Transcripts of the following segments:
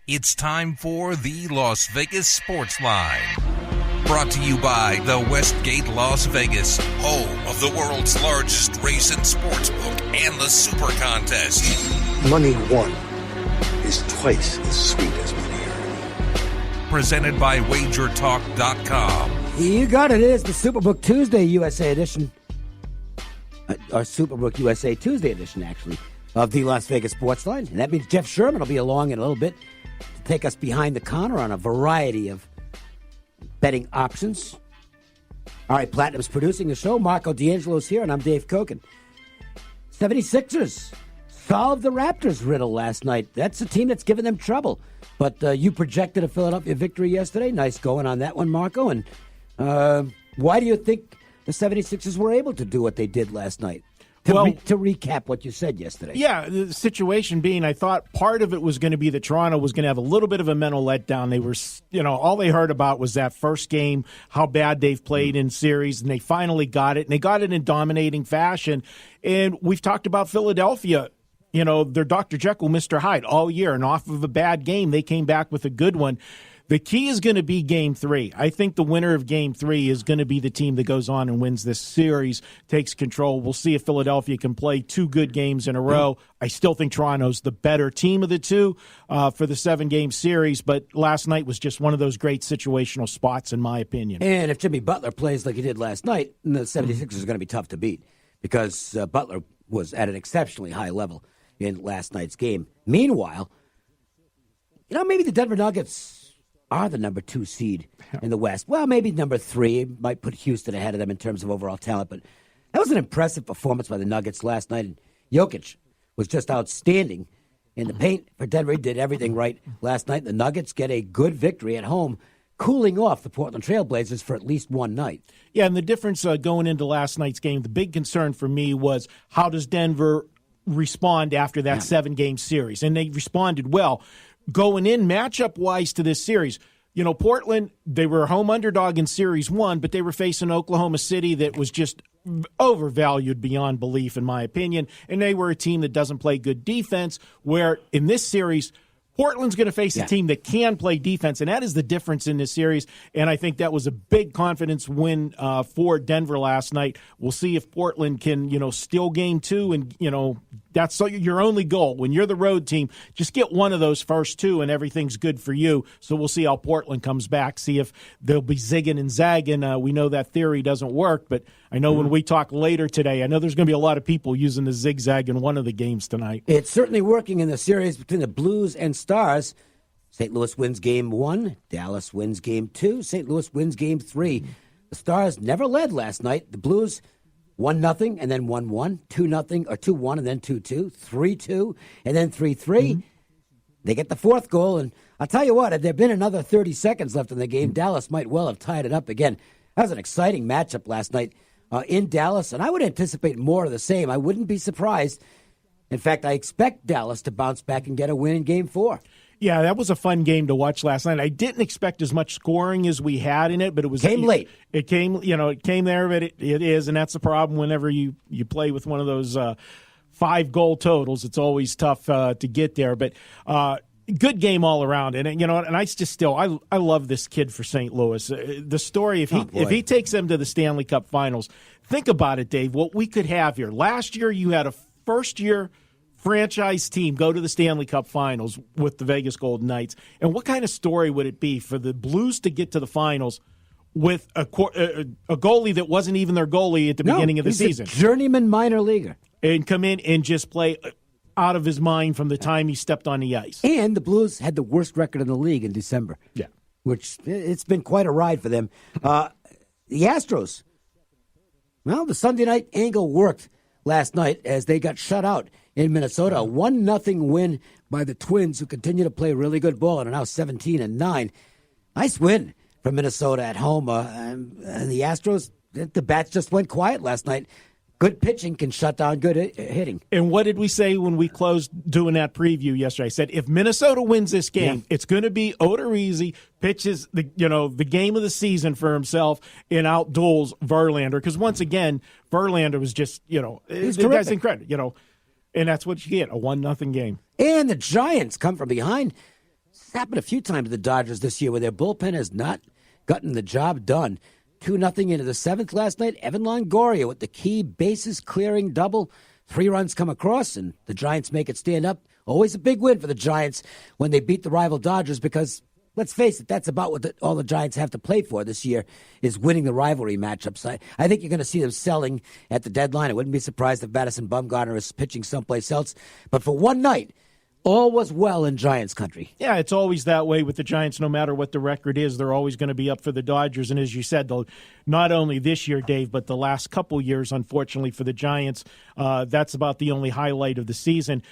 It's time for the Las Vegas Sportsline. Brought to you by the Westgate Las Vegas, home of the world's largest race and sportsbook and the Super Contest. Money won is twice as sweet as money earned. Presented by WagerTalk.com. You got it. It is the Superbook Tuesday USA edition. Our Superbook USA Tuesday edition, actually, of the Las Vegas Sportsline. And that means Jeff Sherman will be along in a little bit to take us behind the counter on a variety of betting options. All right, Platinum's producing the show. Marco DAngelo's here, and I'm Dave Cokin. 76ers solved the Raptors riddle last night. That's a team that's given them trouble. But you projected a Philadelphia victory yesterday. Nice going on that one, Marco. And why do you think the 76ers were able to do what they did last night? To recap what you said yesterday. Yeah, the situation being, I thought part of it was going to be that Toronto was going to have a little bit of a mental letdown. They were, all they heard about was that first game, how bad they've played in series, and they finally got it, and they got it in dominating fashion. And we've talked about Philadelphia. They're Dr. Jekyll, Mr. Hyde all year, and off of a bad game, they came back with a good one. The key is going to be Game 3. I think the winner of Game 3 is going to be the team that goes on and wins this series, takes control. We'll see if Philadelphia can play two good games in a row. I still think Toronto's the better team of the two for the 7-game series, but last night was just one of those great situational spots, in my opinion. And if Jimmy Butler plays like he did last night, the 76ers are going to be tough to beat because Butler was at an exceptionally high level in last night's game. Meanwhile, maybe the Denver Nuggets are the number 2 seed in the West. Well, maybe number 3. Might put Houston ahead of them in terms of overall talent, but that was an impressive performance by the Nuggets last night. And Jokic was just outstanding in the paint for Denver. He did everything right last night. The Nuggets get a good victory at home, cooling off the Portland Trailblazers for at least one night. Yeah, and the difference going into last night's game, the big concern for me was how does Denver respond after that 7-game series? And they responded well. Going in matchup-wise to this series, Portland, they were a home underdog in Series 1, but they were facing Oklahoma City that was just overvalued beyond belief, in my opinion, and they were a team that doesn't play good defense, where in this series, Portland's going to face a team that can play defense, and that is the difference in this series, and I think that was a big confidence win for Denver last night. We'll see if Portland can, steal Game 2, and, that's your only goal. When you're the road team, just get one of those first 2, and everything's good for you. So we'll see how Portland comes back, see if they'll be zigging and zagging. We know that theory doesn't work, but I know when we talk later today, I know there's going to be a lot of people using the zigzag in one of the games tonight. It's certainly working in the series between the Blues and Stars. St. Louis wins Game 1. Dallas wins Game 2. St. Louis wins Game 3. The Stars never led last night. The Blues 1-0 and then 1-1, 2-0 or 2-1 and then 2-2, 3-2 and then 3-3. They get the 4th goal, and I'll tell you what, had there been another 30 seconds left in the game, Dallas might well have tied it up again. That was an exciting matchup last night in Dallas, and I would anticipate more of the same. I wouldn't be surprised. In fact, I expect Dallas to bounce back and get a win in Game 4. Yeah, that was a fun game to watch last night. I didn't expect as much scoring as we had in it, but it came late. It came there, but it is, and that's the problem whenever you play with one of those 5-goal totals. It's always tough to get there, but good game all around. And and I just still I love this kid for St. Louis. The story, if he takes them to the Stanley Cup Finals, think about it, Dave. What we could have here. Last year, you had a first-year franchise team go to the Stanley Cup Finals with the Vegas Golden Knights. And what kind of story would it be for the Blues to get to the finals with a goalie that wasn't even their goalie at the beginning of the season? A journeyman minor leaguer. And come in and just play out of his mind from the time he stepped on the ice. And the Blues had the worst record in the league in December. Yeah. Which, it's been quite a ride for them. The Astros, well, the Sunday night angle worked last night as they got shut out in Minnesota. A 1-0 win by the Twins, who continue to play really good ball and are now 17-9. Nice win for Minnesota at home. And the Astros, the bats just went quiet last night. Good pitching can shut down good hitting. And what did we say when we closed doing that preview yesterday? I said, if Minnesota wins this game, it's going to be Odorizzi pitches the game of the season for himself and outduels Verlander. Because once again, Verlander was just, the guy's incredible, and that's what you get, a 1-0 game. And the Giants come from behind happened a few times to the Dodgers this year where their bullpen has not gotten the job done. 2-0 into the seventh last night. Evan Longoria with the key bases-clearing double. 3 runs come across, and the Giants make it stand up. Always a big win for the Giants when they beat the rival Dodgers because, let's face it, that's about what all the Giants have to play for this year is winning the rivalry matchups. I think you're going to see them selling at the deadline. I wouldn't be surprised if Madison Bumgarner is pitching someplace else. But for one night, all was well in Giants country. Yeah, it's always that way with the Giants. No matter what the record is, they're always going to be up for the Dodgers. And as you said, not only this year, Dave, but the last couple years, unfortunately, for the Giants, that's about the only highlight of the season.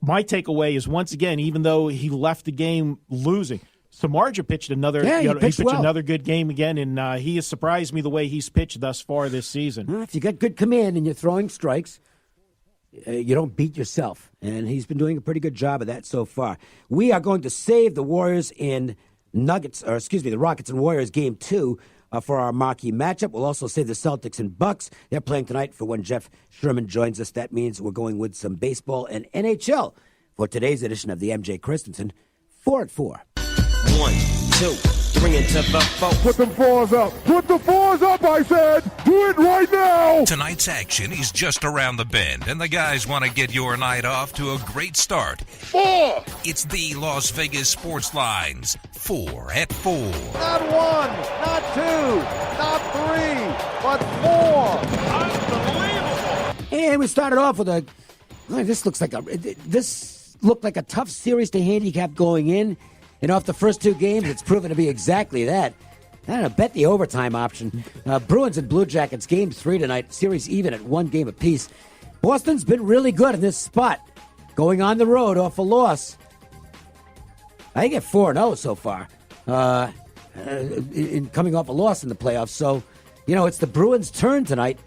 My takeaway is, once again, even though he left the game losing, Samardzija pitched another. He pitched another good game again, and he has surprised me the way he's pitched thus far this season. Well, if you got good command and you're throwing strikes, you don't beat yourself, and he's been doing a pretty good job of that so far. We are going to save the Warriors and the Rockets and Warriors game 2 for our marquee matchup. We'll also save the Celtics and Bucks. They're playing tonight for when Jeff Sherman joins us. That means we're going with some baseball and NHL for today's edition of the MJ Christensen 4 at 4. 1, 2, 3 into the 4. Put them 4s up. Put the 4s up, I said. Do it right now. Tonight's action is just around the bend, and the guys want to get your night off to a great start. 4. It's the Las Vegas Sportsline's 4 at 4. Not 1, not 2, not 3, but 4. Unbelievable. And we started off with this looked like a tough series to handicap going in. And off the first 2 games, it's proven to be exactly that. I don't know, bet the overtime option. Bruins and Blue Jackets, game 3 tonight. Series even at 1 game apiece. Boston's been really good in this spot. Going on the road off a loss. I think at 4-0 so far. In coming off a loss in the playoffs. So, it's the Bruins' turn tonight.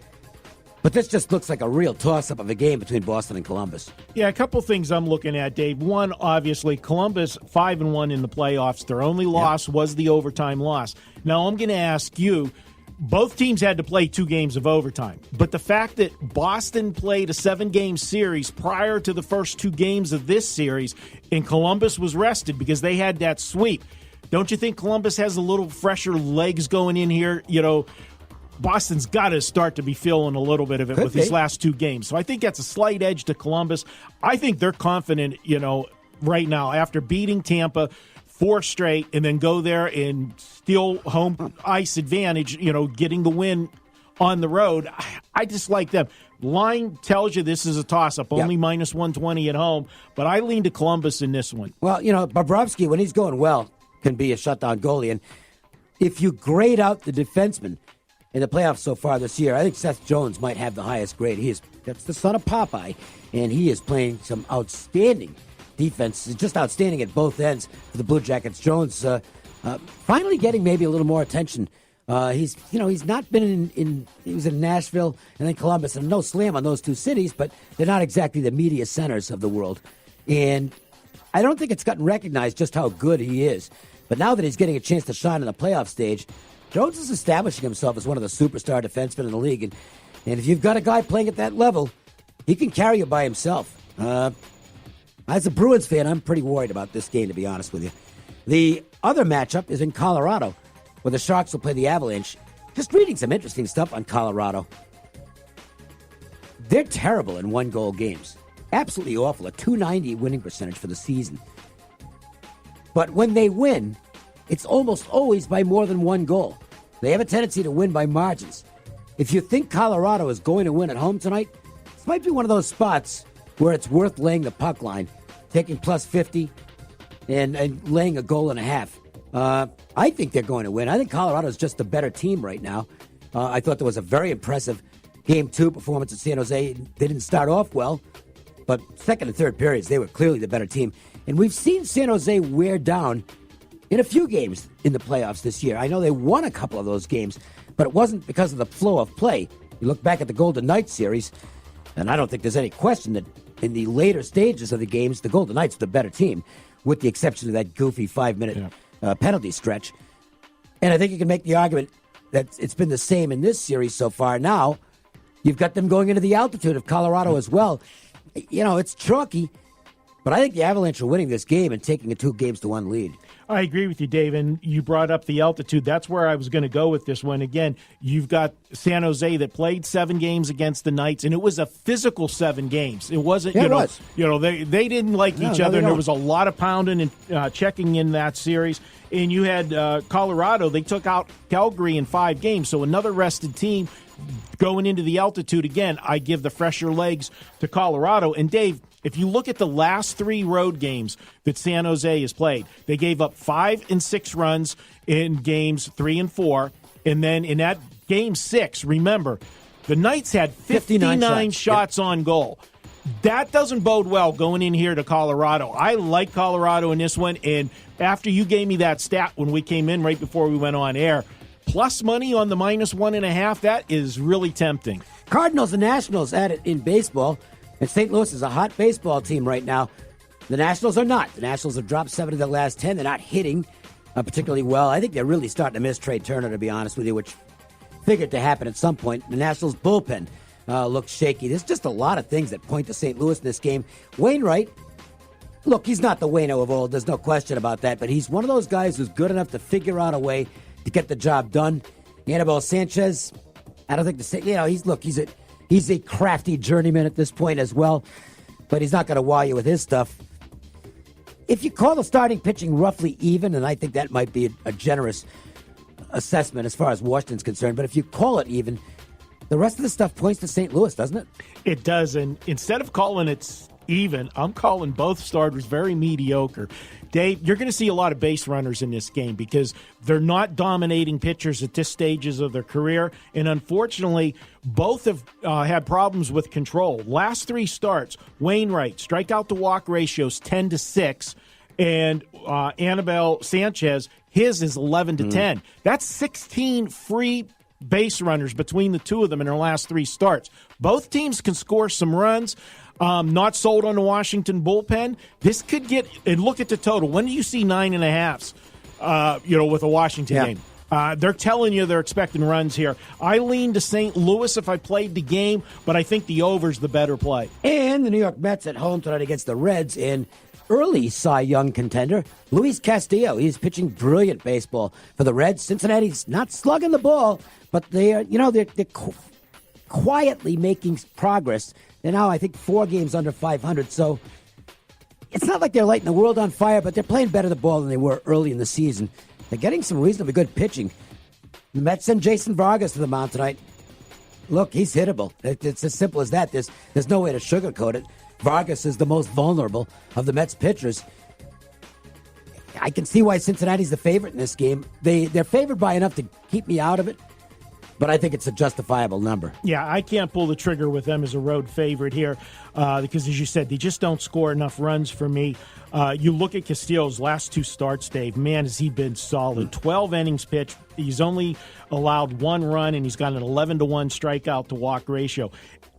But this just looks like a real toss-up of a game between Boston and Columbus. Yeah, a couple things I'm looking at, Dave. One, obviously, Columbus 5-1 in the playoffs. Their only loss was the overtime loss. Now, I'm going to ask you, both teams had to play 2 games of overtime. But the fact that Boston played a 7-game series prior to the first 2 games of this series, and Columbus was rested because they had that sweep. Don't you think Columbus has a little fresher legs going in here? Boston's got to start to be feeling a little bit of it with these last 2 games. So I think that's a slight edge to Columbus. I think they're confident, right now after beating Tampa 4 straight and then go there and steal home ice advantage, getting the win on the road. I just like them. Line tells you this is a toss-up, only minus 120 at home, but I lean to Columbus in this one. Well, Bobrovsky, when he's going well, can be a shutdown goalie. And if you grade out the defensemen in the playoffs so far this year, I think Seth Jones might have the highest grade. That's the son of Popeye, and he is playing some outstanding defense, just outstanding at both ends for the Blue Jackets. Jones finally getting maybe a little more attention. He's not been he was in Nashville and then Columbus, and no slam on those 2 cities, but they're not exactly the media centers of the world. And I don't think it's gotten recognized just how good he is. But now that he's getting a chance to shine on the playoff stage, Jones is establishing himself as one of the superstar defensemen in the league. And if you've got a guy playing at that level, he can carry you by himself. As a Bruins fan, I'm pretty worried about this game, to be honest with you. The other matchup is in Colorado, where the Sharks will play the Avalanche. Just reading some interesting stuff on Colorado. They're terrible in 1-goal games. Absolutely awful. A .290 winning percentage for the season. But when they win, it's almost always by more than 1 goal. They have a tendency to win by margins. If you think Colorado is going to win at home tonight, this might be one of those spots where it's worth laying the puck line, taking plus 50 and laying a goal and a half. I think they're going to win. I think Colorado is just the better team right now. I thought there was a very impressive Game 2 performance at San Jose. They didn't start off well, but second and third periods, they were clearly the better team. And we've seen San Jose wear down in a few games in the playoffs this year. I know they won a couple of those games, but it wasn't because of the flow of play. You look back at the Golden Knights series, and I don't think there's any question that in the later stages of the games, the Golden Knights are the better team, with the exception of that goofy 5-minute penalty stretch. And I think you can make the argument that it's been the same in this series so far. Now, you've got them going into the altitude of Colorado as well. It's chalky. But I think the Avalanche are winning this game and taking a 2-games-to-1 lead. I agree with you, Dave, and you brought up the altitude. That's where I was going to go with this one. Again, you've got San Jose that played 7 games against the Knights, and it was a physical 7 games. It wasn't, it was. They didn't like each other, and there was a lot of pounding and checking in that series. And you had Colorado. They took out Calgary in 5 games, so another rested team going into the altitude. Again, I give the fresher legs to Colorado. And, Dave, if you look at the last 3 road games that San Jose has played, they gave up 5 and 6 runs in games 3 and 4. And then in that game 6, remember, the Knights had 59 shots on goal. That doesn't bode well going in here to Colorado. I like Colorado in this one. And after you gave me that stat when we came in right before we went on air, plus money on the -1.5, that is really tempting. Cardinals and Nationals at it in baseball. And St. Louis is a hot baseball team right now. The Nationals are not. The Nationals have dropped 7 of their last 10. They're not hitting particularly well. I think they're really starting to miss Trey Turner, to be honest with you, which figured to happen at some point. The Nationals' bullpen looks shaky. There's just a lot of things that point to St. Louis in this game. Wainwright, look, he's not the Waino of old. There's no question about that. But he's one of those guys who's good enough to figure out a way to get the job done. Anibal Sanchez, I don't think he's a crafty journeyman at this point as well, but he's not going to wow you with his stuff. If you call the starting pitching roughly even, and I think that might be a generous assessment as far as Washington's concerned, but if you call it even, the rest of the stuff points to St. Louis, doesn't it? It does, and instead of calling it even, I'm calling both starters very mediocre. Dave, you're going to see a lot of base runners in this game because they're not dominating pitchers at this stages of their career, and unfortunately, both have had problems with control. Last 3 starts, Wainwright, strikeout to walk ratios 10-6, and Anibal Sanchez, his is 11-10. That's 16 free base runners between the two of them in their last 3 starts. Both teams can score some runs. Not sold on the Washington bullpen. This could get, and look at the total. When do you see 9.5s, with a Washington game? They're telling you they're expecting runs here. I lean to St. Louis if I played the game, but I think the over's the better play. And the New York Mets at home tonight against the Reds in early Cy Young contender, Luis Castillo. He's pitching brilliant baseball for the Reds. Cincinnati's not slugging the ball, but they're quietly making progress. They're now, I think, 4 games under 500, so it's not like they're lighting the world on fire, but they're playing better the ball than they were early in the season. They're getting some reasonably good pitching. The Mets send Jason Vargas to the mound tonight. Look, he's hittable. It's as simple as that. There's no way to sugarcoat it. Vargas is the most vulnerable of the Mets pitchers. I can see why Cincinnati's the favorite in this game. They're favored by enough to keep me out of it, but I think it's a justifiable number. Yeah, I can't pull the trigger with them as a road favorite here because, as you said, they just don't score enough runs for me. You look at Castillo's last 2 starts, Dave. Man, has he been solid. 12 innings pitched. He's only allowed 1 run, and he's got an 11-1 strikeout to walk ratio.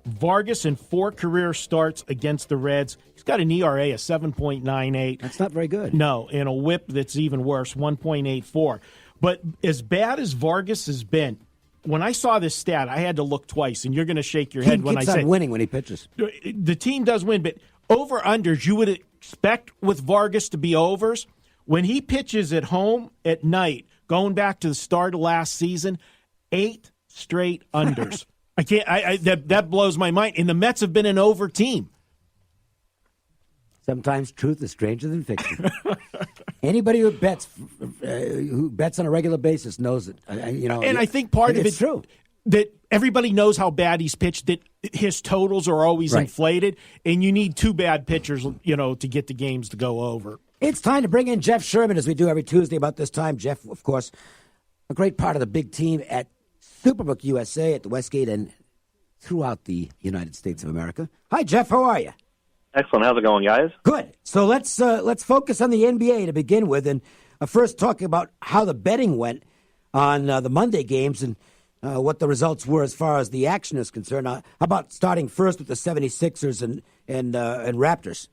Vargas in 4 career starts against the Reds. He's got an ERA of 7.98. That's not very good. No, and a whip that's even worse, 1.84. But as bad as Vargas has been, when I saw this stat, I had to look twice, and you're going to shake your head when I say winning when he pitches. The team does win, but over-unders, you would expect with Vargas to be overs. When he pitches at home at night, going back to the start of last season, 8 straight unders. I can't. That blows my mind. And the Mets have been an over team. Sometimes truth is stranger than fiction. Anybody who bets on a regular basis knows it. And I think part of it's true that everybody knows how bad he's pitched. That his totals are always inflated, and you need 2 bad pitchers, to get the games to go over. It's time to bring in Jeff Sherman, as we do every Tuesday about this time. Jeff, of course, a great part of the big team at Superbook USA at the Westgate and throughout the United States of America. Hi, Jeff. How are you? Excellent. How's it going, guys? Good. So let's focus on the NBA to begin with, and first talking about how the betting went on the Monday games and what the results were as far as the action is concerned. How about starting first with the 76ers and Raptors?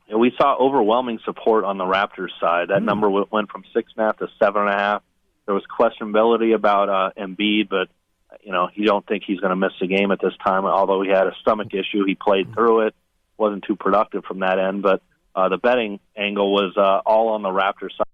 Yeah, we saw overwhelming support on the Raptors side. That number went from 6.5 to 7.5. There was questionability about Embiid, but you don't think he's going to miss the game at this time. Although he had a stomach issue, he played through it. wasn't too productive from that end. But the betting angle was all on the Raptors side.